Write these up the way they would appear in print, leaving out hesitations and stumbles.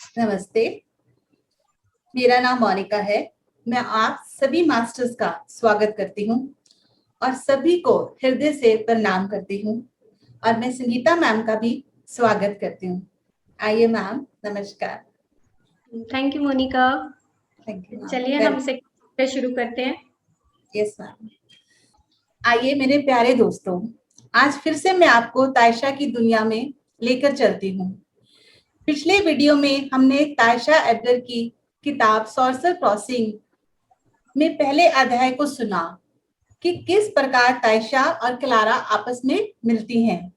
नमस्ते, मेरा नाम मोनिका है। मैं आप सभी मास्टर्स का स्वागत करती हूँ और सभी को हृदय से प्रणाम करती हूँ और मैं संगीता मैम का भी स्वागत करती हूँ। आइए मैम, नमस्कार। Thank you Monika. Thank you. चलिए हम सेक्शन शुरू करते हैं। Yes ma'am. आइए मेरे प्यारे दोस्तों, आज फिर से मैं आपको तायशा की दुनिया में लेकर चलती हूँ। पिछले वीडियो में हमने तायशा एब्टर की किताब सॉर्सर क्रॉसिंग में पहले अध्याय को सुना कि किस प्रकार तायशा और क्लारा आपस में मिलती हैं।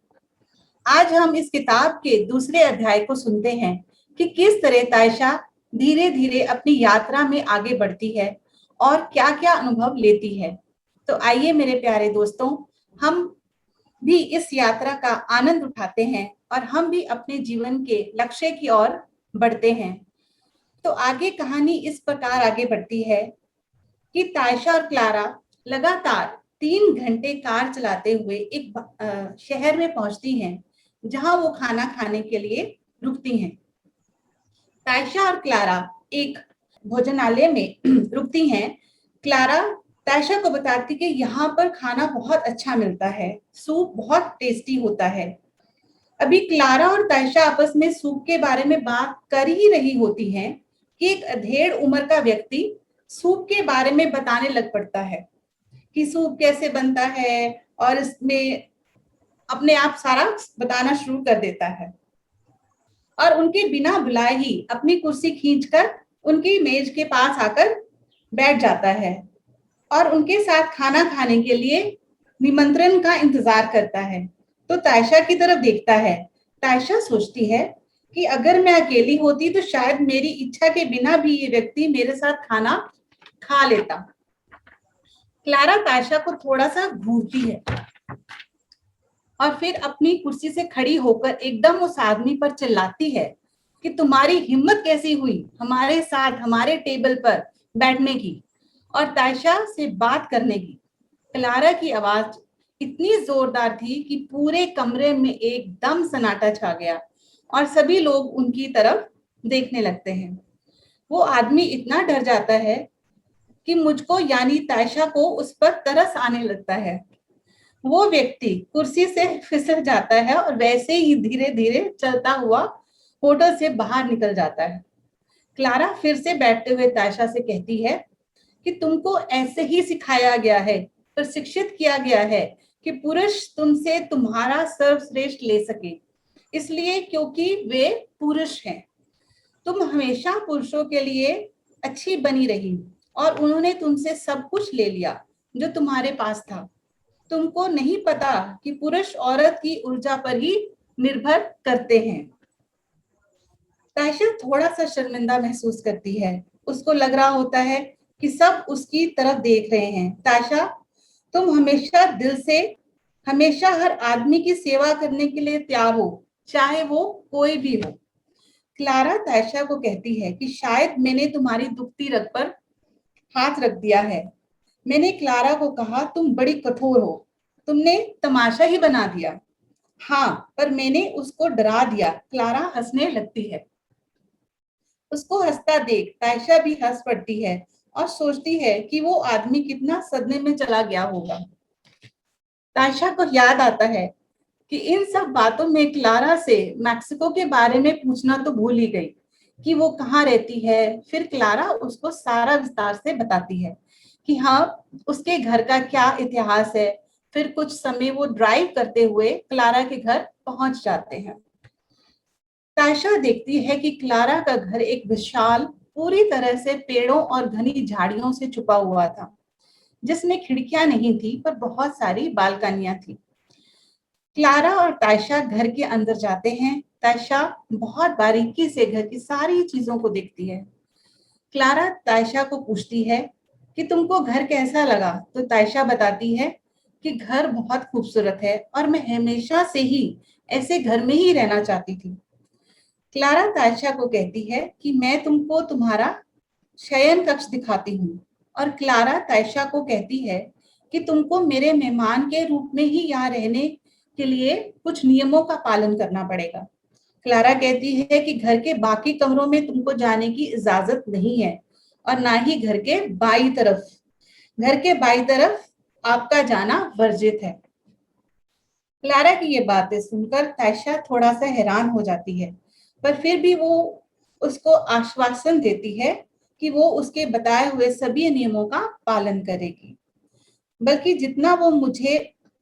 आज हम इस किताब के दूसरे अध्याय को सुनते हैं कि किस तरह तायशा धीरे धीरे अपनी यात्रा में आगे बढ़ती है और क्या क्या अनुभव लेती है। तो आइए मेरे प्यारे दोस्तों, हम भी इस यात्रा का आनंद उठाते हैं और हम भी अपने जीवन के लक्ष्य की ओर बढ़ते हैं। तो आगे कहानी इस प्रकार आगे बढ़ती है कि तायशा और क्लारा लगातार 3 घंटे कार चलाते हुए एक शहर में पहुंचती हैं जहां वो खाना खाने के लिए रुकती हैं। तायशा और क्लारा एक भोजनालय में रुकती हैं। क्लारा तायशा को बताती कि यहाँ पर खाना बहुत अच्छा मिलता है, सूप बहुत टेस्टी होता है। अभी क्लारा और तायशा आपस में सूप के बारे में बात कर ही रही होती हैं कि एक अधेड़ उम्र का व्यक्ति सूप के बारे में बताने लग पड़ता है कि सूप कैसे बनता है और इसमें अपने आप सारा बताना शुरू कर देता है और उनके बिना बुलाए ही अपनी कुर्सी खींचकर उनकी मेज के पास आकर बैठ जाता है और उनके साथ खाना खाने के लिए निमंत्रण का इंतजार करता है। तो तायशा की तरफ देखता है। तायशा सोचती है कि अगर मैं अकेली होती तो शायद मेरी इच्छा के बिना भी ये व्यक्ति मेरे साथ खाना खा लेता। क्लारा तायशा को थोड़ा सा घूरती है और फिर अपनी कुर्सी से खड़ी होकर एकदम उस आदमी पर चिल्लाती है कि तुम्हारी हिम्मत कैसी हुई हमारे साथ हमारे टेबल पर बैठने की और तायशा से बात करने की। क्लारा की आवाज इतनी जोरदार थी कि पूरे कमरे में एकदम सन्नाटा छा गया और सभी लोग उनकी तरफ देखने लगते हैं। वो आदमी इतना डर जाता है कि मुझको यानी तायशा को उस पर तरस आने लगता है। वो व्यक्ति कुर्सी से फिसल जाता है और वैसे ही धीरे धीरे चलता हुआ होटल से बाहर निकल जाता है। क्लारा फिर से बैठते हुए तायशा से कहती है कि तुमको ऐसे ही सिखाया गया है, प्रशिक्षित किया गया है कि पुरुष तुमसे तुम्हारा सर्वश्रेष्ठ ले सके, इसलिए क्योंकि वे पुरुष हैं। तुम हमेशा पुरुषों के लिए अच्छी बनी रही और उन्होंने तुमसे सब कुछ ले लिया जो तुम्हारे पास था। तुमको नहीं पता कि पुरुष औरत की ऊर्जा पर ही निर्भर करते हैं। तायशा थोड़ा सा शर्मिंदा महसूस करती है। उसको लग रहा होता है कि सब उसकी तरफ देख रहे हैं। तायशा, तुम हमेशा दिल से हमेशा हर आदमी की सेवा करने के लिए तैयार हो, चाहे वो कोई भी हो। क्लारा तायशा को कहती है कि शायद मैंने तुम्हारी दुखती रग पर हाथ रख दिया है। मैंने क्लारा को कहा तुम बड़ी कठोर हो, तुमने तमाशा ही बना दिया। हाँ, पर मैंने उसको डरा दिया। क्लारा हंसने लगती है। उसको हंसता देख तायशा भी हंस पड़ती है और सोचती है कि वो आदमी कितना सदमे में चला गया होगा। तायशा को याद आता है कि इन सब बातों में क्लारा से मैक्सिको के बारे में पूछना तो भूल ही गई कि वो कहाँ रहती है। फिर क्लारा उसको सारा विस्तार से बताती है कि हाँ, उसके घर का क्या इतिहास है। फिर कुछ समय वो ड्राइव करते हुए क्लारा के घर पहुंच जाते हैं। तायशा देखती है कि क्लारा का घर एक विशाल, पूरी तरह से पेड़ों और घनी झाड़ियों से छुपा हुआ था, जिसमें खिड़कियां नहीं थी पर बहुत सारी बालकनियां थी। क्लारा और तायशा घर के अंदर जाते हैं। तायशा बहुत बारीकी से घर की सारी चीजों को देखती है। क्लारा तायशा को पूछती है कि तुमको घर कैसा लगा, तो तायशा बताती है कि घर बहुत खूबसूरत है और मैं हमेशा से ही ऐसे घर में ही रहना चाहती थी। क्लारा तायशा को कहती है कि मैं तुमको तुम्हारा शयन कक्ष दिखाती हूँ और क्लारा तायशा को कहती है कि तुमको मेरे मेहमान के रूप में ही यहाँ रहने के लिए कुछ नियमों का पालन करना पड़ेगा। क्लारा कहती है कि घर के बाकी कमरों में तुमको जाने की इजाजत नहीं है और ना ही घर के बाई तरफ। घर के बाई तरफ आपका जाना वर्जित है। क्लारा की ये बातें सुनकर तायशा थोड़ा सा हैरान हो जाती है, पर फिर भी वो उसको आश्वासन देती है कि वो उसके बताए हुए सभी नियमों का पालन करेगी। बल्कि जितना वो मुझे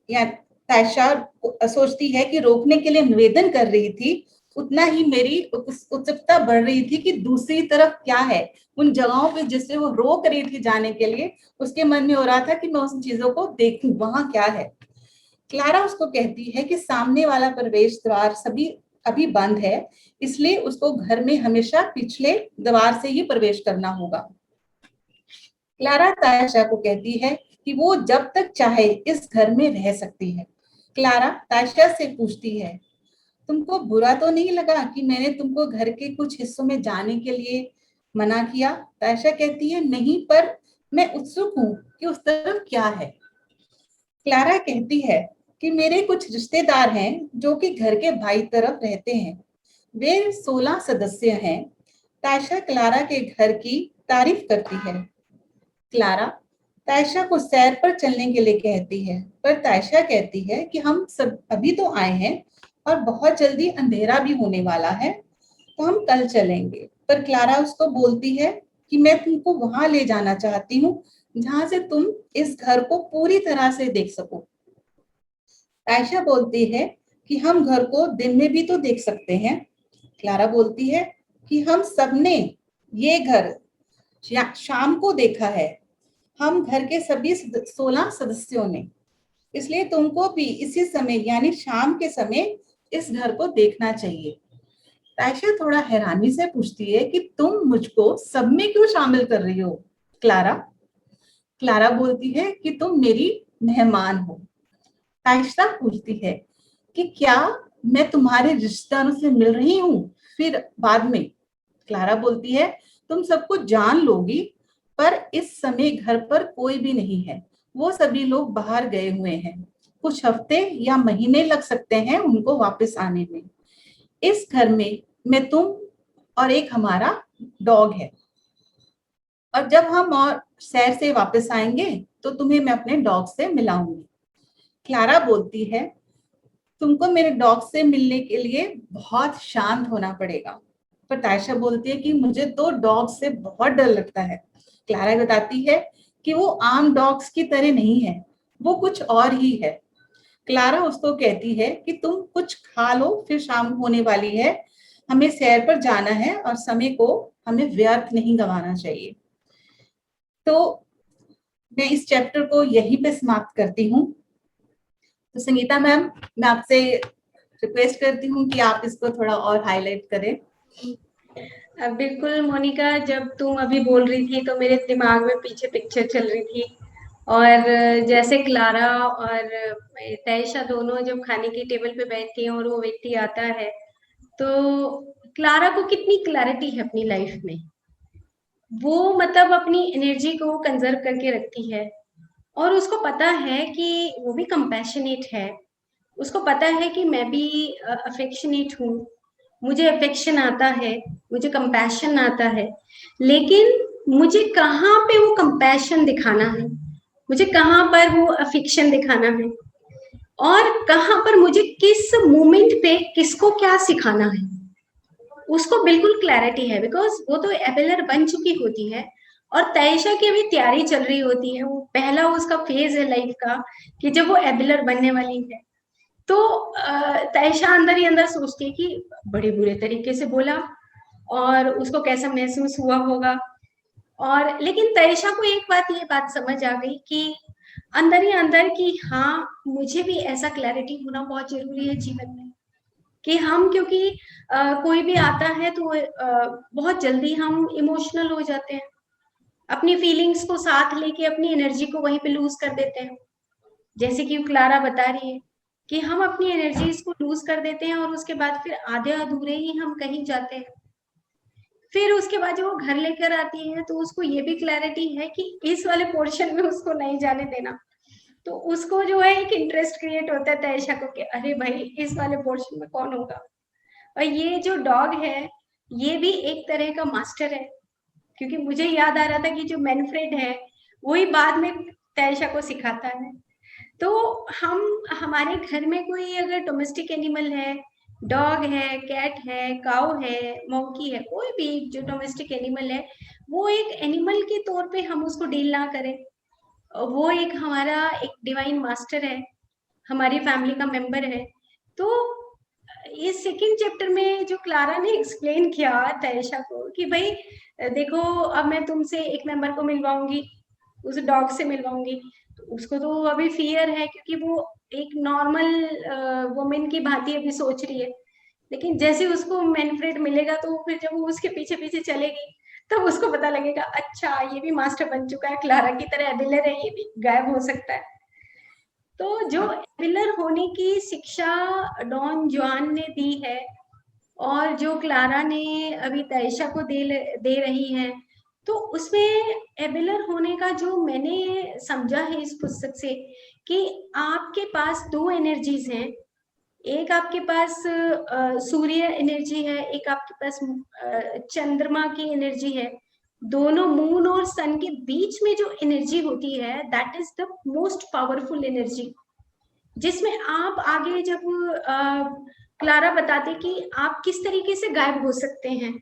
या तायशा सोचती है कि रोकने के लिए निवेदन कर रही थी, उतना ही मेरी उत्सुकता बढ़ रही थी कि दूसरी तरफ क्या है। उन जगहों पे जिससे वो रोक रही थी जाने के लिए, उसके मन में हो रहा था कि मैं उन चीजों को देखूं, वहां क्या है। क्लारा उसको कहती है कि सामने वाला प्रवेश द्वार सभी अभी बंद है, इसलिए उसको घर में हमेशा पिछले द्वार से ही प्रवेश करना होगा। क्लारा तायशा को कहती है कि वो जब तक चाहे इस घर में रह सकती है। क्लारा तायशा से पूछती है, तुमको बुरा तो नहीं लगा कि मैंने तुमको घर के कुछ हिस्सों में जाने के लिए मना किया? तायशा कहती है, नहीं, पर मैं उत्सुक हूँ कि उस तरफ क्या है। क्लारा कहती है कि मेरे कुछ रिश्तेदार हैं जो कि घर के बाई तरफ रहते हैं। वे 16 सदस्य हैं। तायशा क्लारा के घर की तारीफ करती है। क्लारा तायशा को सैर पर चलने के लिए कहती है, पर तायशा कहती है कि हम सब अभी तो आए हैं और बहुत जल्दी अंधेरा भी होने वाला है, तो हम कल चलेंगे। पर क्लारा उसको बोलती है कि मैं तुमको वहां ले जाना चाहती हूँ जहां से तुम इस घर को पूरी तरह से देख सको। तायशा बोलती है कि हम घर को दिन में भी तो देख सकते हैं। क्लारा बोलती है कि हम सबने ये घर शाम को देखा है, हम घर के सभी 16 सदस्यों ने, इसलिए तुमको भी इसी समय यानी शाम के समय इस घर को देखना चाहिए। तायशा थोड़ा हैरानी से पूछती है कि तुम मुझको सब में क्यों शामिल कर रही हो क्लारा? क्लारा बोलती है कि तुम मेरी मेहमान हो। तायशा पूछती है कि क्या मैं तुम्हारे रिश्तेदारों से मिल रही हूँ फिर बाद में? क्लारा बोलती है, तुम सब कुछ जान लोगी, पर इस समय घर पर कोई भी नहीं है, वो सभी लोग बाहर गए हुए हैं। कुछ हफ्ते या महीने लग सकते हैं उनको वापस आने में। इस घर में मैं, तुम और एक हमारा डॉग है, और जब हम और शहर से वापस आएंगे तो तुम्हें मैं अपने डॉग से मिलाऊंगी। क्लारा बोलती है, तुमको मेरे डॉग से मिलने के लिए बहुत शांत होना पड़ेगा। पर तायशा बोलती है कि मुझे तो डॉग से बहुत डर लगता है। क्लारा बताती है कि वो आम डॉग्स की तरह नहीं है, वो कुछ और ही है। क्लारा उसको कहती है कि तुम कुछ खा लो, फिर शाम होने वाली है, हमें सैर पर जाना है और समय को हमें व्यर्थ नहीं गंवाना चाहिए। तो मैं इस चैप्टर को यहीं पे समाप्त करती हूँ। तो संगीता मैम, मैं आपसे रिक्वेस्ट करती हूँ कि आप इसको थोड़ा और हाईलाइट करें। बिल्कुल मोनिका, जब तुम अभी बोल रही थी तो मेरे दिमाग में पीछे पिक्चर चल रही थी। और जैसे क्लारा और तैशा दोनों जब खाने की टेबल पे बैठती हैं और वो व्यक्ति आता है, तो क्लारा को कितनी क्लैरिटी है अपनी लाइफ में। वो मतलब अपनी एनर्जी को कंजर्व करके रखती है, और उसको पता है कि वो भी कंपैशनेट है। उसको पता है कि मैं भी अफेक्शनेट हूँ, मुझे अफेक्शन आता है, मुझे कंपैशन आता है, लेकिन मुझे कहाँ पे वो कंपैशन दिखाना है, मुझे कहाँ पर वो अफेक्शन दिखाना है, और कहाँ पर मुझे किस मोमेंट पे किसको क्या सिखाना है, उसको बिल्कुल क्लैरिटी है। बिकॉज वो तो एबेलर बन चुकी होती है, और तयशा की भी तैयारी चल रही होती है। वो पहला उसका फेज है लाइफ का कि जब वो एबेलर बनने वाली है। तो तयशा अंदर ही अंदर सोचती है कि बड़े बुरे तरीके से बोला और उसको कैसा महसूस हुआ होगा। और लेकिन तयशा को एक बात, ये बात समझ आ गई कि अंदर ही अंदर कि हाँ, मुझे भी ऐसा क्लैरिटी होना बहुत जरूरी है जीवन में, कि हम क्योंकि कोई भी आता है तो बहुत जल्दी हम इमोशनल हो जाते हैं, अपनी फीलिंग्स को साथ लेके अपनी एनर्जी को वहीं पे लूज कर देते हैं। जैसे कि क्लारा बता रही है कि हम अपनी एनर्जीज को लूज कर देते हैं, और उसके बाद फिर आधे अधूरे ही हम कहीं जाते हैं। फिर उसके बाद जब वो घर लेकर आती है तो उसको ये भी क्लैरिटी है कि इस वाले पोर्शन में उसको नहीं जाने देना। तो उसको जो है एक इंटरेस्ट क्रिएट होता है तयशा को कि अरे भाई, इस वाले पोर्शन में कौन होगा। और ये जो डॉग है, ये भी एक तरह का मास्टर है, क्योंकि मुझे याद आ रहा था कि जो मैनफ्रेड है, वही बाद में तैशा को सिखाता है। तो हमारे घर में कोई अगर डोमेस्टिक एनिमल है, डॉग है, कैट है, काऊ है, मंकी है, कोई भी जो डोमेस्टिक एनिमल है, वो एक एनिमल के तौर पे हम उसको डील ना करें। वो एक हमारा एक डिवाइन मास्टर है, हमारी फैमिली का मेंबर है। तो इस सेकंड चैप्टर में जो क्लारा ने एक्सप्लेन किया तैशा को कि भाई देखो, अब मैं तुमसे एक मेंबर को मिलवाऊंगी, उस डॉग से मिलवाऊंगी, तो उसको तो अभी फियर है, क्योंकि वो एक नॉर्मल वुमेन की भांति अभी सोच रही है। लेकिन जैसे उसको मैनफ्रेड मिलेगा, तो फिर जब वो उसके पीछे पीछे चलेगी, तब उसको पता लगेगा, अच्छा ये भी मास्टर बन चुका है, क्लारा की तरह एबिलर है, ये भी गायब हो सकता है। तो जो एबिलर होने की शिक्षा डॉन जुआन ने दी है, और जो क्लारा ने अभी तैशा को दे रही है, तो उसमें एबिलर होने का जो मैंने समझा है इस पुस्तक से, कि आपके पास दो एनर्जीज हैं। एक आपके पास सूर्य एनर्जी है, एक आपके पास चंद्रमा की एनर्जी है। दोनों मून और सन के बीच में जो एनर्जी होती है, that is the most powerful energy, जिसमें आप आगे जब क्लारा बताते कि आप किस तरीके से गायब हो सकते हैं,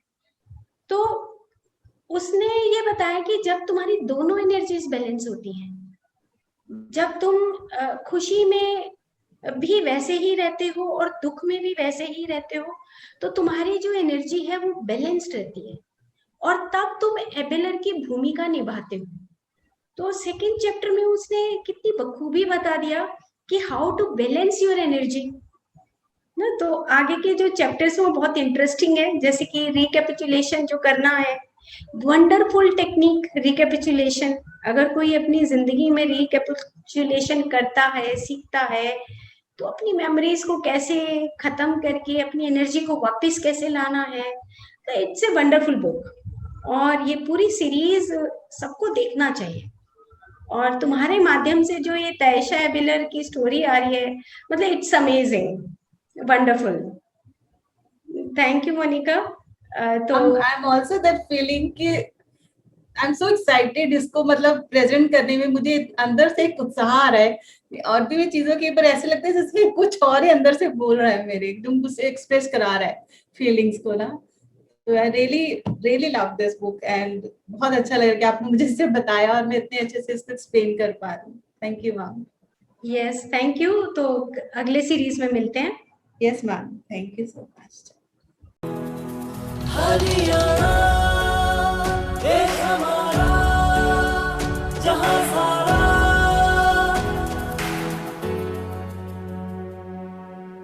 तो उसने ये बताया कि जब तुम्हारी दोनों एनर्जीज बैलेंस होती हैं, जब तुम खुशी में भी वैसे ही रहते हो और दुख में भी वैसे ही रहते हो, तो तुम्हारी जो एनर्जी है वो बैलेंस्ड रहती है, और तब तुम एबेलर की भूमिका निभाते हो। तो सेकंड चैप्टर में उसने कितनी बखूबी बता दिया कि how to balance your energy ना। तो आगे के जो चैप्टर्स वो बहुत इंटरेस्टिंग है, जैसे कि रिकैपिचुलेशन जो करना है, वंडरफुल टेक्निक रिकैपिचुलेशन। अगर कोई अपनी जिंदगी में रिकैपिचुलेशन करता है, सीखता है, तो अपनी मेमोरीज को कैसे खत्म करके अपनी एनर्जी को वापस कैसे लाना है, तो इट्स ए वंडरफुल बुक, और ये पूरी सीरीज सबको देखना चाहिए। और तुम्हारे माध्यम से जो ये तैशा एबिलर की स्टोरी आ रही है, मतलब it's amazing, wonderful. Thank you Monika. तो I am also that feeling कि आई एम सो एक्साइटेड इसको मतलब प्रेजेंट करने में। मुझे अंदर से एक उत्साह आ रहा है, और भी चीजों के ऊपर ऐसे लगता है जैसे कुछ और ही अंदर से बोल रहा है, मेरे एकदम कुछ एक्सप्रेस करा रहा है फीलिंग्स को ना। तो I really really love this book, and बहुत अच्छा लगा कि आपने मुझे इसे बताया और मैं इतने अच्छे से इसको एक्सप्लेन कर पा रही हूँ। Thank you ma'am. Yes, thank you. तो अगले सीरीज में मिलते हैं। Yes ma'am, thank you so much.